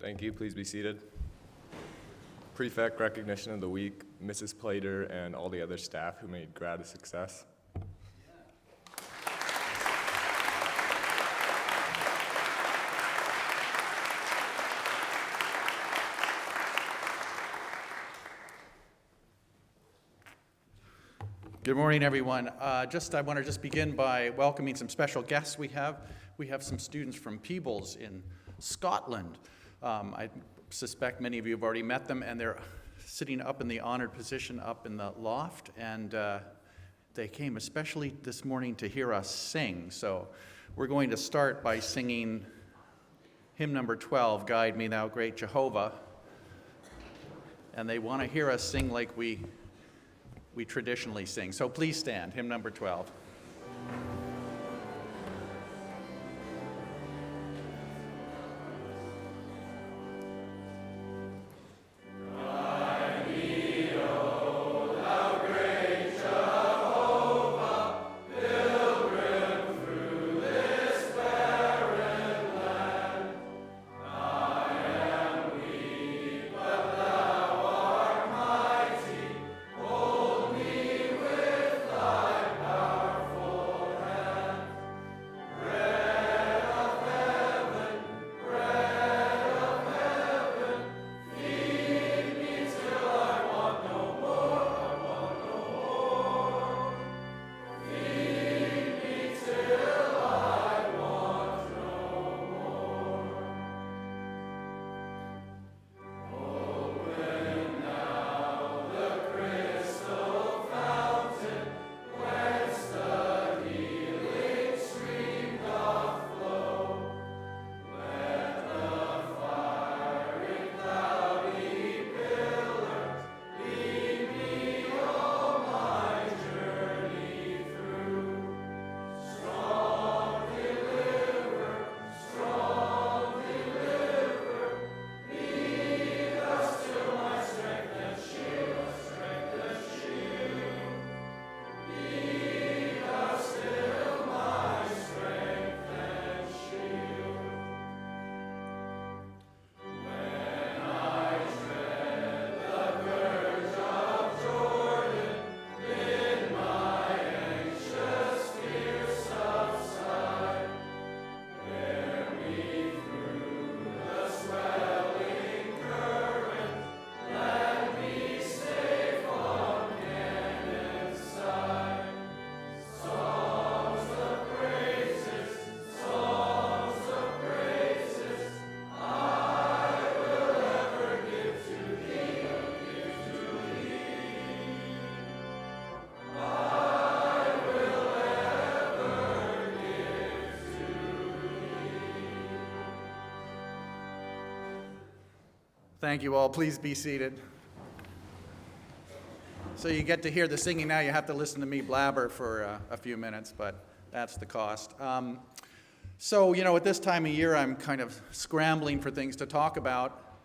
Thank you. Please be seated. Prefect recognition of the week, Mrs. Plater and all the other staff who made grad a success. Good morning, everyone. I want to just begin by welcoming some special guests we have. We have some students from Peebles in Scotland. I suspect many of you have already met them, and they're sitting up in the honored position up in the loft, and they came especially this morning to hear us sing. So we're going to start by singing hymn number 12, Guide Me Thou Great Jehovah. And they want to hear us sing like we traditionally sing. So please stand, hymn number 12. Thank you all. Please be seated. So you get to hear the singing now. You have to listen to me blabber for a few minutes, but that's the cost. So, at this time of year, I'm kind of scrambling for things to talk about.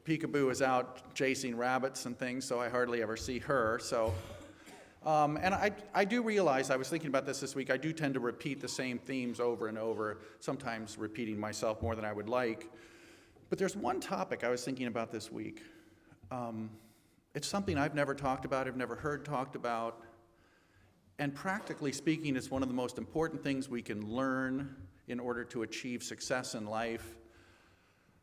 Peekaboo is out chasing rabbits and things, so I hardly ever see her. So, and I do realize, I was thinking about this week, I do tend to repeat the same themes over and over, sometimes repeating myself more than I would like. But there's one topic I was thinking about this week. It's something I've never talked about, I've never heard talked about, and practically speaking, it's one of the most important things we can learn in order to achieve success in life.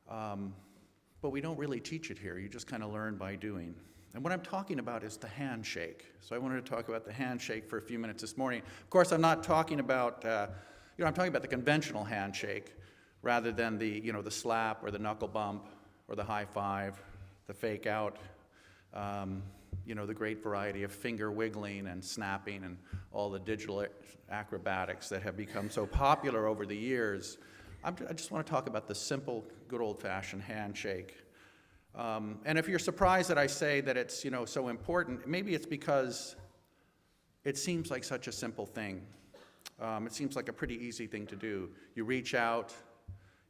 But we don't really teach it here. You just kind of learn by doing. And what I'm talking about is the handshake. So I wanted to talk about the handshake for a few minutes this morning. Of course, I'm not talking about, I'm talking about the conventional handshake, rather than the slap or the knuckle bump or the high five, the fake out, the great variety of finger wiggling and snapping and all the digital acrobatics that have become so popular over the years. I just want to talk about the simple, good old-fashioned handshake. And if you're surprised that I say that it's so important, maybe it's because it seems like such a simple thing. It seems like a pretty easy thing to do. You reach out,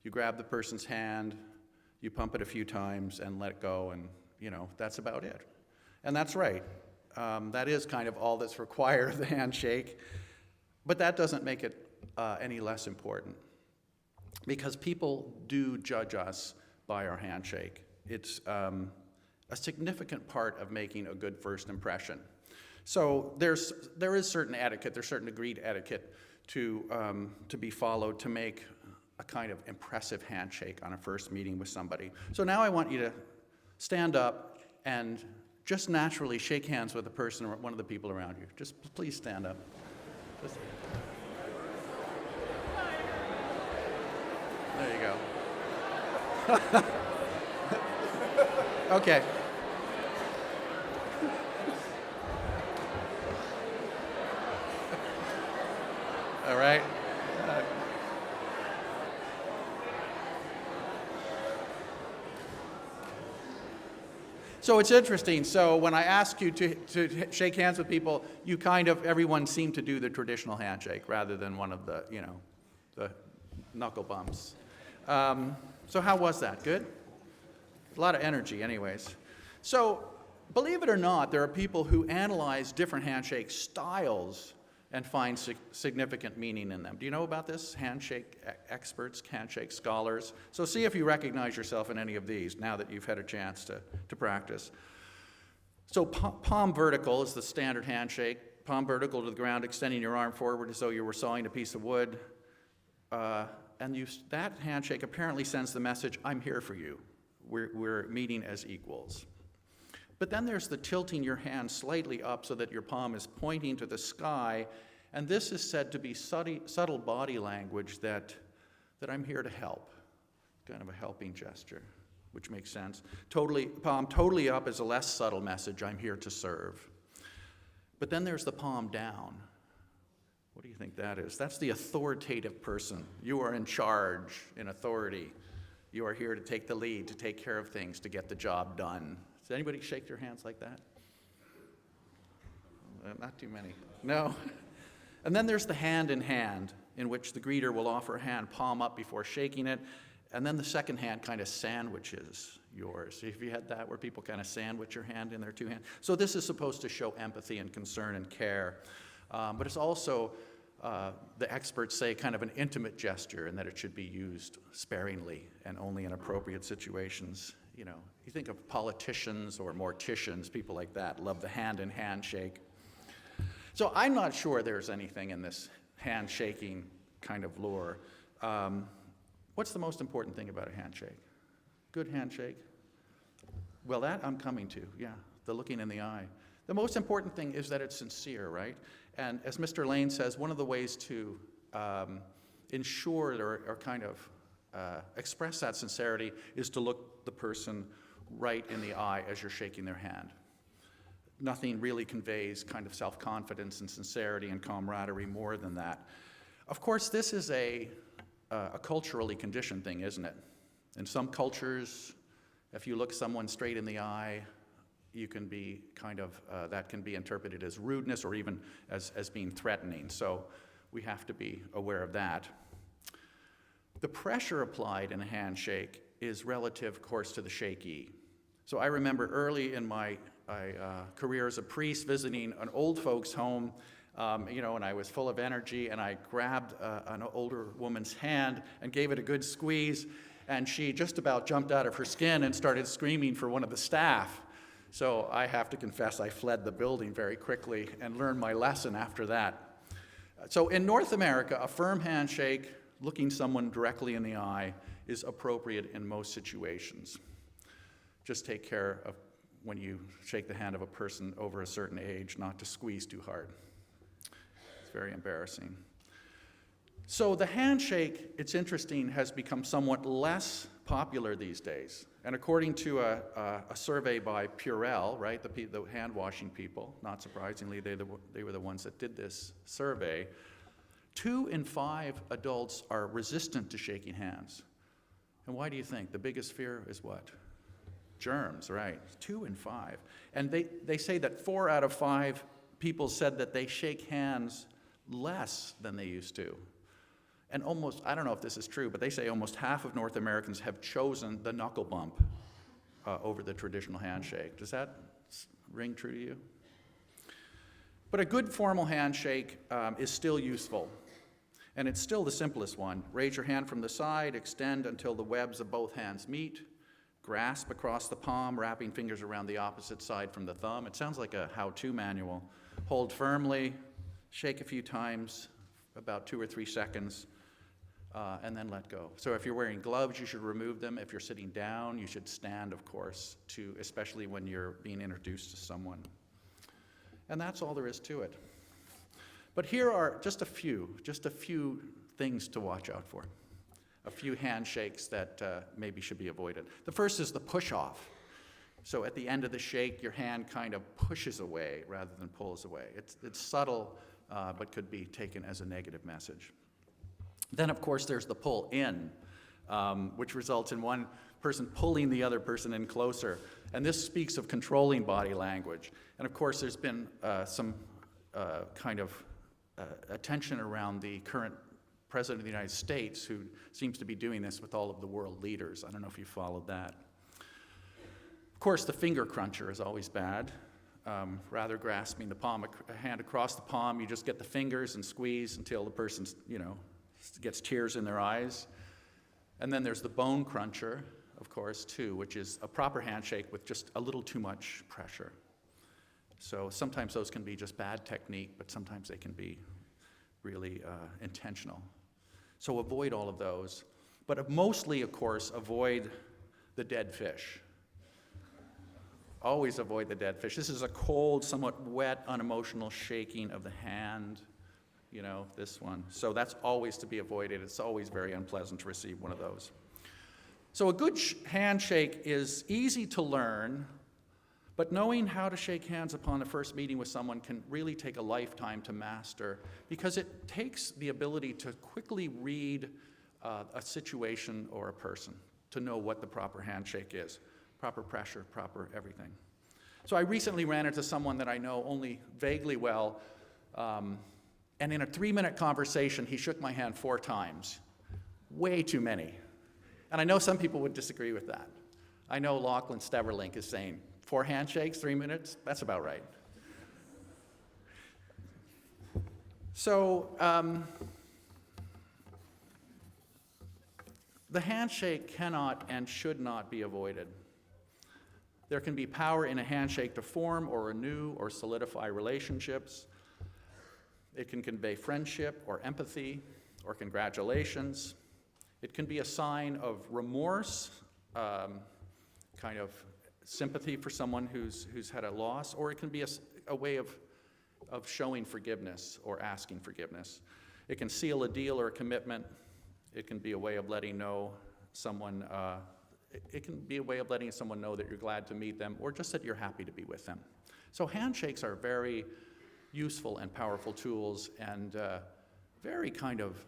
you grab the person's hand, you pump it a few times and let it go, and that's about it. And that's right. That is kind of all that's required of the handshake, but that doesn't make it any less important, because people do judge us by our handshake. It's a significant part of making a good first impression. So there is certain etiquette, there's certain agreed etiquette to be followed to make a kind of impressive handshake on a first meeting with somebody. So now I want you to stand up and just naturally shake hands with the person or one of the people around you. Just please stand up. Just, there you go. Okay. All right. So it's interesting. So when I ask you to shake hands with people, you kind of, everyone seemed to do the traditional handshake rather than one of the, the knuckle bumps. So how was that? Good? A lot of energy anyways. So believe it or not, there are people who analyze different handshake styles and find significant meaning in them. Do you know about this? Handshake experts, handshake scholars. So see if you recognize yourself in any of these now that you've had a chance to practice. So palm vertical is the standard handshake. Palm vertical to the ground, extending your arm forward as though you were sawing a piece of wood. And that handshake apparently sends the message, I'm here for you. We're meeting as equals. But then there's the tilting your hand slightly up so that your palm is pointing to the sky, and this is said to be subtle body language that I'm here to help, kind of a helping gesture, which makes sense. Palm totally up is a less subtle message, I'm here to serve. But then there's the palm down. What do you think that is? That's the authoritative person. You are in charge, in authority. You are here to take the lead, to take care of things, to get the job done. Does anybody shake their hands like that? Not too many. No. And then there's the hand in hand, in which the greeter will offer a hand palm up before shaking it, and then the second hand kind of sandwiches yours. Have you had that where people kind of sandwich your hand in their two hands? So this is supposed to show empathy and concern and care, but it's also, the experts say, kind of an intimate gesture, and that it should be used sparingly and only in appropriate situations. You think of politicians or morticians, people like that, love the hand-in-hand shake. So I'm not sure there's anything in this handshaking kind of lore. What's the most important thing about a handshake? Good handshake? Well, that I'm coming to, yeah, the looking in the eye. The most important thing is that it's sincere, right? And as Mr. Lane says, one of the ways to ensure or kind of express that sincerity is to look the person right in the eye as you're shaking their hand. Nothing really conveys kind of self-confidence and sincerity and camaraderie more than that. Of course, this is a culturally conditioned thing, isn't it? In some cultures, if you look someone straight in the eye, you can be kind of, that can be interpreted as rudeness or even as being threatening. So we have to be aware of that. The pressure applied in a handshake is relative, of course, to the shakee. So I remember early in my career as a priest visiting an old folks' home, and I was full of energy, and I grabbed an older woman's hand and gave it a good squeeze, and she just about jumped out of her skin and started screaming for one of the staff. So I have to confess I fled the building very quickly and learned my lesson after that. So in North America, a firm handshake, looking someone directly in the eye, is appropriate in most situations. Just take care of when you shake the hand of a person over a certain age, not to squeeze too hard. It's very embarrassing. So the handshake, it's interesting, has become somewhat less popular these days. And according to a survey by Purell, right, the hand-washing people, not surprisingly, they were the ones that did this survey, 2 in 5 adults are resistant to shaking hands. And why do you think? The biggest fear is what? Germs, right. 2 in 5. And they say that 4 out of 5 people said that they shake hands less than they used to. And almost, I don't know if this is true, but they say almost half of North Americans have chosen the knuckle bump over the traditional handshake. Does that ring true to you? But a good formal handshake is still useful. And it's still the simplest one. Raise your hand from the side, extend until the webs of both hands meet. grasp across the palm, wrapping fingers around the opposite side from the thumb. It sounds like a how-to manual. Hold firmly, shake a few times, about 2 or 3 seconds, and then let go. So if you're wearing gloves, you should remove them. If you're sitting down, you should stand, of course, especially when you're being introduced to someone. And that's all there is to it. But here are just a few things to watch out for. A few handshakes that maybe should be avoided. The first is the push-off. So at the end of the shake, your hand kind of pushes away rather than pulls away. It's subtle, but could be taken as a negative message. Then, of course, there's the pull in, which results in one person pulling the other person in closer. And this speaks of controlling body language. And of course, there's been some kind of attention around the current President of the United States, who seems to be doing this with all of the world leaders. I don't know if you followed that. Of course, the finger cruncher is always bad. Rather grasping the palm, a hand across the palm, you just get the fingers and squeeze until the person, gets tears in their eyes. And then there's the bone cruncher, of course, too, which is a proper handshake with just a little too much pressure. So sometimes those can be just bad technique, but sometimes they can be really intentional. So avoid all of those. But mostly, of course, avoid the dead fish. Always avoid the dead fish. This is a cold, somewhat wet, unemotional shaking of the hand, this one. So that's always to be avoided. It's always very unpleasant to receive one of those. So a good handshake is easy to learn, but knowing how to shake hands upon the first meeting with someone can really take a lifetime to master, because it takes the ability to quickly read a situation or a person to know what the proper handshake is. Proper pressure, proper everything. So I recently ran into someone that I know only vaguely well, and in a 3-minute conversation, he shook my hand 4 times. Way too many. And I know some people would disagree with that. I know Lachlan Steverlink is saying, 4 handshakes, 3 minutes? That's about right. So, the handshake cannot and should not be avoided. There can be power in a handshake to form or renew or solidify relationships. It can convey friendship or empathy or congratulations. It can be a sign of remorse, kind of sympathy for someone who's had a loss, or it can be a way of showing forgiveness or asking forgiveness. It can seal a deal or a commitment. It can be a way of letting someone know that you're glad to meet them, or just that you're happy to be with them. So handshakes are very useful and powerful tools, and very kind of,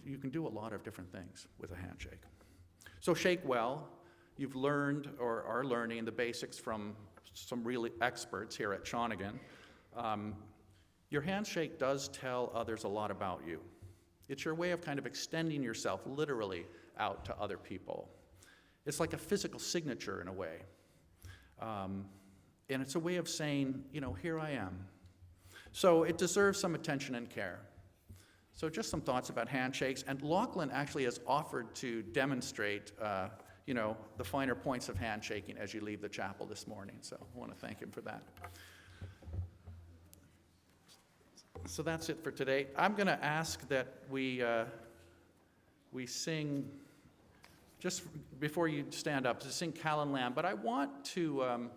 you can do a lot of different things with a handshake. So shake well. You've learned or are learning the basics from some really experts here at Shawnigan. Your handshake does tell others a lot about you. It's your way of kind of extending yourself literally out to other people. It's like a physical signature in a way. And it's a way of saying, here I am. So it deserves some attention and care. So just some thoughts about handshakes. And Lachlan actually has offered to demonstrate, the finer points of handshaking as you leave the chapel this morning. So I want to thank him for that. So that's it for today. I'm going to ask that we sing, just before you stand up, to sing Callan Lamb. But I want to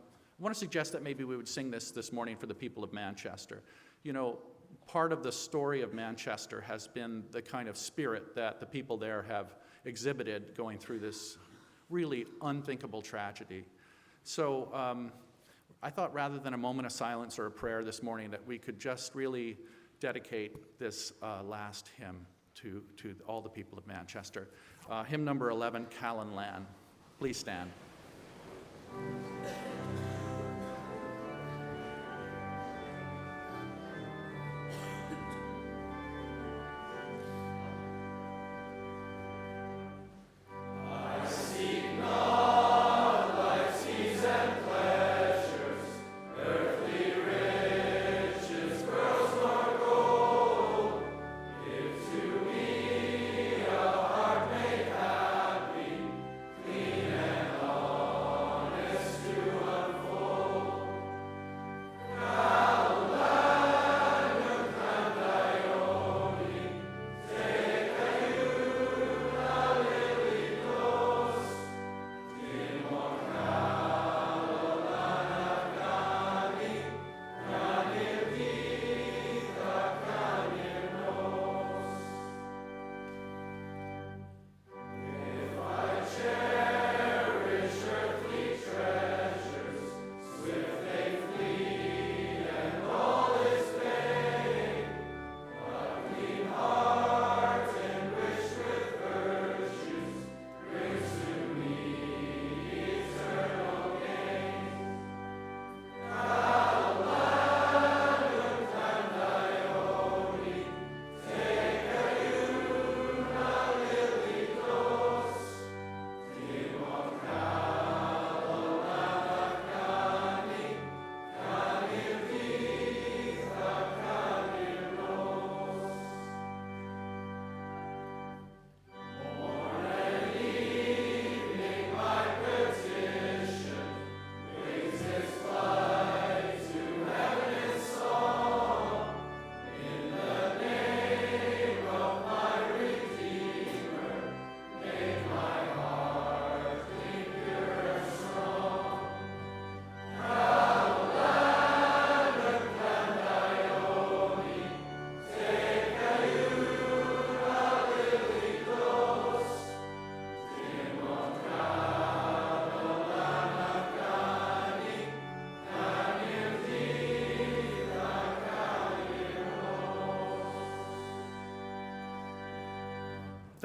suggest that maybe we would sing this morning for the people of Manchester. Part of the story of Manchester has been the kind of spirit that the people there have exhibited going through this really unthinkable tragedy. So I thought rather than a moment of silence or a prayer this morning, that we could just really dedicate this last hymn to all the people of Manchester. Hymn number 11, Callan Lamb. Please stand. Clean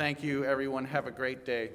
Thank you, everyone. Have a great day.